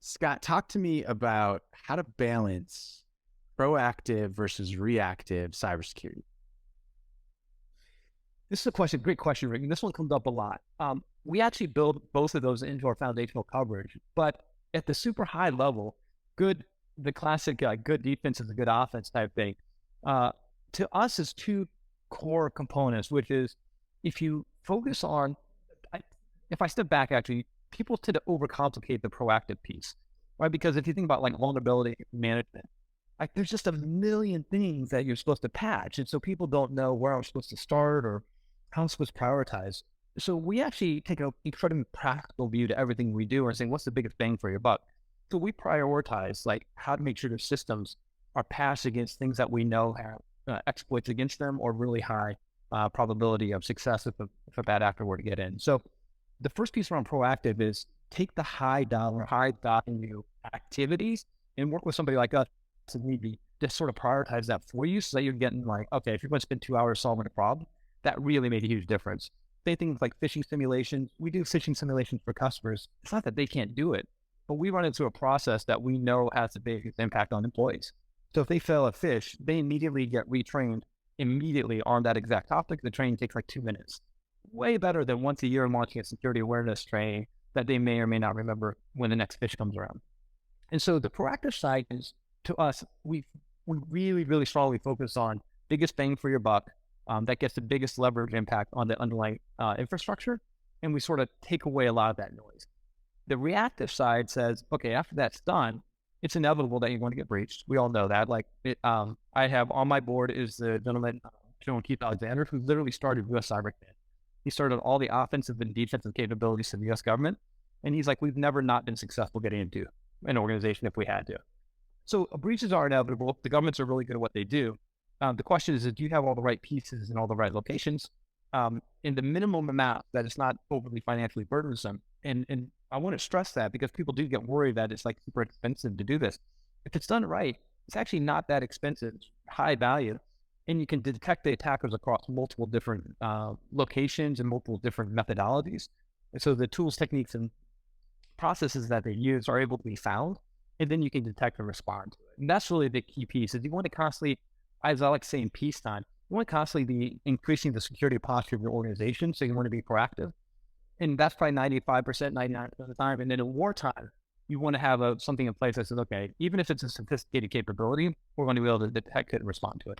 Scott, talk to me about how to balance proactive versus reactive cybersecurity. This is a question, great question, Rick. And this one comes up a lot. We actually build both of those into our foundational coverage, but at the super high level, the classic good defense is a good offense type thing. Uh, to us, is two core components, which is if you focus on, I, if I step back, actually, people tend to overcomplicate the proactive piece, right? Because if you think about like vulnerability management, like there's just a million things that you're supposed to patch. And so people don't know where I'm supposed to start or how I'm supposed to prioritize. So we actually take an incredibly practical view to everything we do and saying, what's the biggest bang for your buck? So we prioritize like how to make sure the systems are patched against things that we know have exploits against them or really high probability of success if a bad actor were to get in. So the first piece around proactive is take the high dollar, high value activities and work with somebody like us to maybe just sort of prioritize that for you so that you're getting like, okay, if you're going to spend 2 hours solving a problem, that really made a huge difference. Same things like phishing simulations. We do phishing simulations for customers. It's not that they can't do it, but we run into a process that we know has the biggest impact on employees. So if they fail a phish, they immediately get retrained immediately on that exact topic. The training takes like 2 minutes. Way better than once a year launching a security awareness training that they may or may not remember when the next phish comes around. And so the proactive side is, to us, we really, really strongly focus on biggest bang for your buck. That gets the biggest leverage impact on the underlying infrastructure. And we sort of take away a lot of that noise. The reactive side says, okay, after that's done, it's inevitable that you're going to get breached. We all know that. I have on my board is the gentleman, General Keith Alexander, who literally started U.S. Cyber Command. He started all the offensive and defensive capabilities of the U.S. government. And he's like, we've never not been successful getting into an organization if we had to. So breaches are inevitable. The governments are really good at what they do. The question is, do you have all the right pieces in all the right locations in the minimum amount that it's not overly financially burdensome? And I want to stress that because people do get worried that it's like super expensive to do this. If it's done right, it's actually not that expensive, high value, and you can detect the attackers across multiple different locations and multiple different methodologies. And so the tools, techniques, and processes that they use are able to be found, and then you can detect and respond to it. And that's really the key piece is you want to constantly, as I like to say in peacetime, you want to constantly be increasing the security posture of your organization. So you want to be proactive. And that's probably 95%, 99% of the time. And then in wartime, you want to have something in place that says, okay, even if it's a sophisticated capability, we're going to be able to detect it and respond to it.